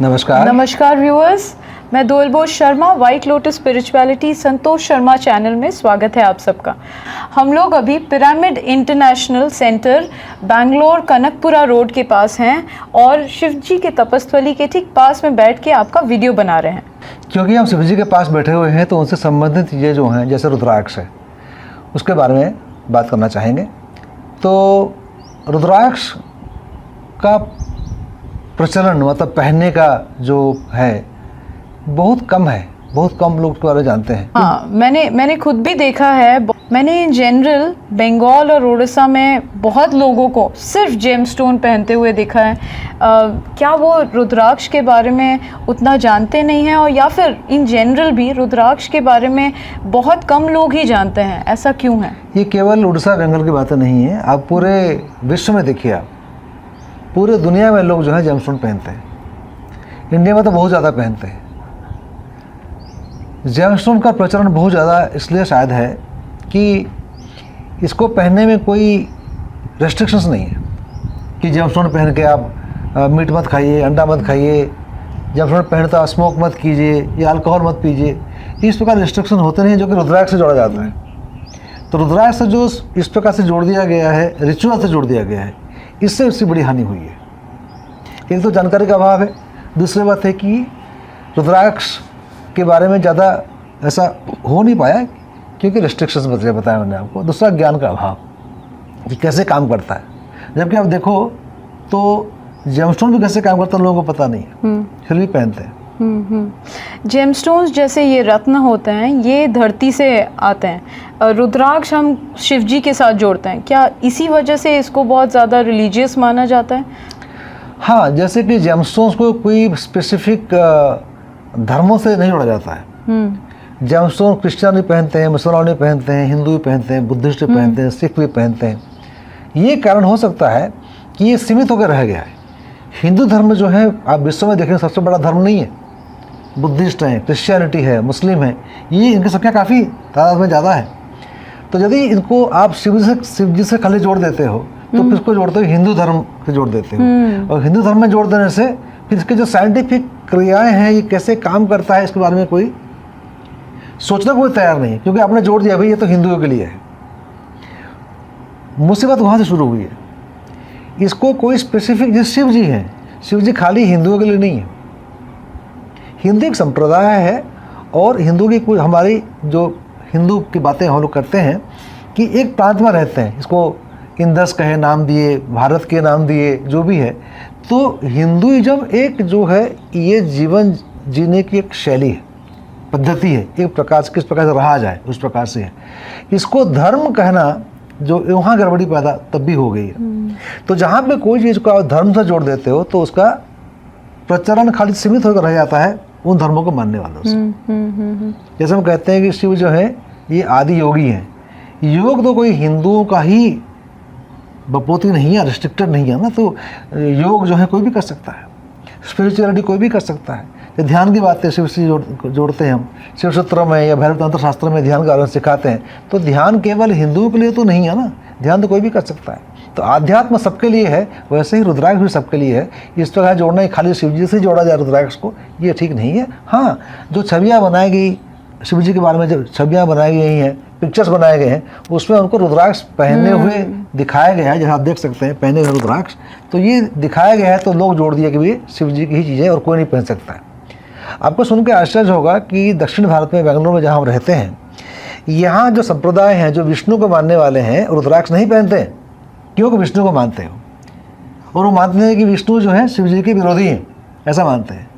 नमस्कार नमस्कार व्यूअर्स, मैं दोलबोज Sharma white lotus spirituality Santosh Sharma channel में स्वागत है आप सबका। हम लोग अभी pyramid international centre Bangalore Kanakapura road के पास हैं और शिव जी के तपस्थली के ठीक पास में बैठ के आपका वीडियो बना रहे हैं। क्योंकि हम शिव जी के पास बैठे हुए हैं तो उनसे संबंधित चीज़ें जो हैं जैसे रुद्राक्ष है उसके बारे में बात करना चाहेंगे। तो रुद्राक्ष का प्रचलन मतलब पहनने का जो है बहुत कम है, बहुत कम लोग इसके बारे में जानते हैं। हाँ, मैंने खुद भी देखा है। मैंने इन जनरल बंगाल और उड़ीसा में बहुत लोगों को सिर्फ जेमस्टोन पहनते हुए देखा है। क्या वो रुद्राक्ष के बारे में उतना जानते नहीं हैं, और या फिर इन जनरल भी रुद्राक्ष के बारे में बहुत कम लोग ही जानते हैं? ऐसा क्यों है? ये केवल उड़ीसा बंगाल की बातें नहीं है, आप पूरे विश्व में देखिए, आप पूरे दुनिया में लोग जो है जेमस्टोन पहनते हैं। इंडिया में तो बहुत ज़्यादा पहनते हैं। जेमस्टोन का प्रचलन बहुत ज़्यादा इसलिए शायद है कि इसको पहनने में कोई रेस्ट्रिक्शंस नहीं है कि जेमस्टोन पहन के आप मीट मत खाइए, अंडा मत खाइए, जेमस्टोन पहने तो आप स्मोक मत कीजिए या अल्कोहल मत पीजिए। इस प्रकार रिस्ट्रिक्शन होते नहीं जो कि रुद्राक्ष से जोड़ा जाता है। तो रुद्राक्ष से जो इस प्रकार से जोड़ दिया गया है, रिचुअल से जोड़ दिया गया है, इससे उसकी बड़ी हानि हुई है। एक तो जानकारी का अभाव है, दूसरी बात है कि रुद्राक्ष के बारे में ज़्यादा ऐसा हो नहीं पाया क्योंकि रिस्ट्रिक्शंस बताया मैंने आपको। दूसरा ज्ञान का अभाव कि कैसे काम करता है। जबकि आप देखो तो जेमस्टोन भी कैसे काम करता है लोगों को पता नहीं है, फिर भी पहनते हैं। जेमस्टोन्स जैसे ये रत्न होते हैं, ये धरती से आते हैं। रुद्राक्ष हम शिव जी के साथ जोड़ते हैं, क्या इसी वजह से इसको बहुत ज़्यादा रिलीजियस माना जाता है? हाँ, जैसे कि जेमस्टोन्स को कोई स्पेसिफिक धर्मों से नहीं जोड़ा जाता है। जेमस्टोन क्रिश्चियन भी पहनते हैं, मुसलमान भी पहनते हैं, हिंदू भी पहनते हैं, बुद्धिस्ट भी पहनते हैं, सिख भी पहनते हैं। ये कारण हो सकता है कि ये सीमित होकर रह गया है। हिंदू धर्म जो है आप विश्व में देखें सबसे बड़ा धर्म नहीं है। बुद्धिस्ट हैं, क्रिश्चियनिटी है, मुस्लिम है, ये इनकी संख्या काफ़ी तादाद में ज़्यादा है। तो यदि इनको आप शिव जी से खाली जोड़ देते हो तो किसको जोड़ते हो? हिंदू धर्म से जोड़ देते हो। और हिंदू धर्म में जोड़ देने से फिर इसके जो साइंटिफिक क्रियाएं हैं, ये कैसे काम करता है, इसके बारे में कोई सोचना कोई तैयार नहीं है, क्योंकि आपने जोड़ दिया भाई ये तो हिंदुओं के लिए है। मुसीबत वहाँ से शुरू हुई है। इसको कोई स्पेसिफिक, जैसे शिव जी हैं, शिव जी खाली हिंदुओं के लिए नहीं है। हिंदू एक संप्रदाय है और हिंदू की कोई हमारी जो हिंदू की बातें हम लोग करते हैं कि एक प्रांत में रहते हैं, इसको इंदस कहे नाम दिए, भारत के नाम दिए, जो भी है। तो हिंदुइज्म एक जो है ये जीवन जीने की एक शैली है, पद्धति है, एक प्रकार से किस प्रकार से रहा जाए उस प्रकार से है। इसको धर्म कहना जो वहाँ गड़बड़ी पैदा तब भी हो गई है। तो जहाँ पे कोई चीज़ को आप धर्म से जोड़ देते हो तो उसका प्रचलन खाली सीमित होकर रह जाता है उन धर्मों को मानने वालों से। जैसे हम कहते हैं कि शिव जो है ये आदि योगी हैं। योग तो कोई हिंदुओं का ही बपोती नहीं है, रिस्ट्रिक्टेड नहीं है ना। तो योग जो है कोई भी कर सकता है, स्पिरिचुअलिटी कोई भी कर सकता है। तो ध्यान की बात है, शिव से जोड़ते हैं हम, शिव सूत्र में या भैरव तंत्र शास्त्र में ध्यान का सिखाते हैं। तो ध्यान केवल हिंदुओं के लिए तो नहीं है ना, ध्यान तो कोई भी कर सकता है। तो आध्यात्म सबके लिए है, वैसे ही रुद्राक्ष भी सबके लिए है। इस प्रकार जोड़ना ही खाली शिव जी से जोड़ा जाए रुद्राक्ष को, ये ठीक नहीं है। हाँ, जो छवियाँ बनाई गई शिव जी के बारे में, जो छवियाँ बनाई गई हैं, पिक्चर्स बनाए गए हैं, उसमें उनको रुद्राक्ष पहने हुए दिखाया गया है, जैसे आप देख सकते हैं पहने हुए रुद्राक्ष। तो ये दिखाया गया है तो लोग जोड़ दिया कि ये शिव जी की ही चीज़ें और कोई नहीं पहन सकता है। आपको सुन के आश्चर्य होगा कि दक्षिण भारत में, बेंगलुरु में जहाँ हम रहते हैं, यहाँ जो संप्रदाय हैं जो विष्णु को मानने वाले हैं रुद्राक्ष नहीं पहनते हैं, क्योंकि विष्णु को मानते हो और वो मानते हैं कि विष्णु जो है शिव जी के विरोधी हैं, ऐसा मानते हैं।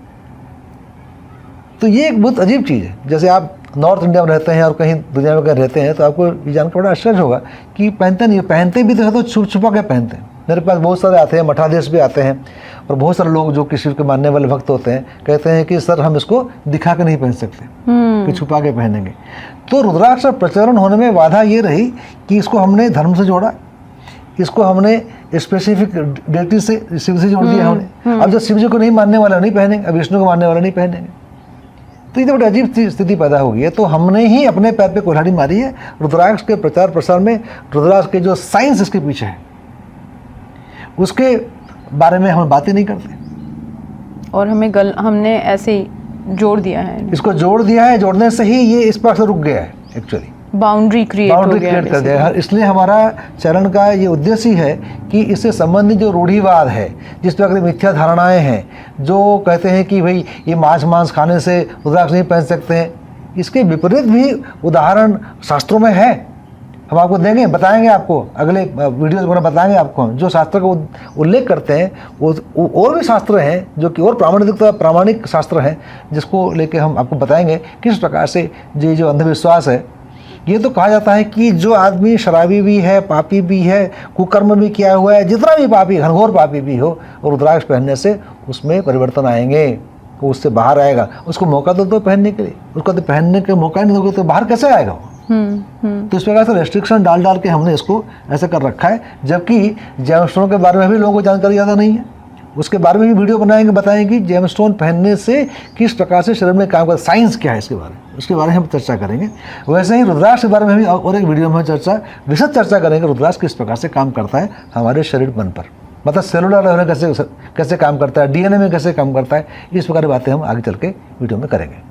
तो ये एक बहुत अजीब चीज़ है। जैसे आप नॉर्थ इंडिया में रहते हैं और कहीं दुनिया में कहीं रहते हैं तो आपको ये जानकर बड़ा आश्चर्य होगा कि पहनते नहीं, पहनते भी तो छुप छुपा के पहनते हैं। मेरे पास बहुत सारे आते हैं, मठाधीश भी आते हैं और बहुत सारे लोग जो किसी के मानने वाले भक्त होते हैं कहते हैं कि सर हम इसको दिखा के नहीं पहन सकते, कि छुपा के पहनेंगे। तो रुद्राक्ष का प्रचलन होने में बाधा ये रही कि इसको हमने धर्म से जोड़ा, इसको हमने स्पेसिफिक डेटी से शिव से जोड़ दिया हमने। अब जब शिव जी को नहीं मानने वाला नहीं पहनेंगे, अब विष्णु को मानने वाला नहीं पहनेंगे, तो ये तो बड़ी अजीब स्थिति पैदा हो गई है। तो हमने ही अपने पैर पे कुल्हाड़ी मारी है। रुद्राक्ष के प्रचार प्रसार में रुद्राक्ष के जो साइंस इसके पीछे है उसके बारे में हम बात ही नहीं करते। और हमने ऐसे ही जोड़ दिया है, इसको जोड़ दिया है, जोड़ने से ही ये इस पर से रुक गया है एक्चुअली, बाउंड्री क्रिएट कर दिया है। इसलिए हमारा चरण का ये उद्देश्य ही है कि इससे संबंधित जो रूढ़िवाद है, जिस प्रकार की मिथ्या धारणाएं हैं, जो कहते हैं कि भाई ये मांस खाने से रुद्राक्ष नहीं पहन सकते हैं, इसके विपरीत भी उदाहरण शास्त्रों में है। हम आपको देंगे, बताएंगे आपको, अगले वीडियोज में बताएंगे आपको, जो शास्त्र का उल्लेख करते हैं वो और भी शास्त्र हैं जो कि और प्रामाणिक शास्त्र हैं, जिसको लेके हम आपको बताएंगे किस प्रकार से ये जो अंधविश्वास है। ये तो कहा जाता है कि जो आदमी शराबी भी है, पापी भी है, कुकर्म भी किया हुआ है, जितना भी पापी, घनघोर पापी भी हो, और रुद्राक्ष पहनने से उसमें परिवर्तन आएंगे, वो उससे बाहर आएगा। उसको मौका दो पहनने के लिए, उसको तो पहनने का मौका नहीं दोगे तो बाहर कैसे आएगा वो? तो इस प्रकार से रेस्ट्रिक्शन डाल के हमने इसको ऐसा कर रखा है, जबकि जेमस्टोन के बारे में भी लोगों को जानकारी ज़्यादा नहीं है। उसके बारे में भी वीडियो बनाएंगे, बताएंगे कि जेमस्टोन पहनने से किस प्रकार से शरीर में काम करता है, साइंस क्या है इसके बारे में, उसके बारे में हम चर्चा करेंगे। वैसे ही रुद्राक्ष के बारे में भी और एक वीडियो में विशद चर्चा करेंगे, रुद्राक्ष किस प्रकार से काम करता है हमारे शरीर मन पर, मतलब सेलुलर लेवल में कैसे काम करता है, DNA में कैसे काम करता है, इस प्रकार की बातें हम आगे चल के वीडियो में करेंगे।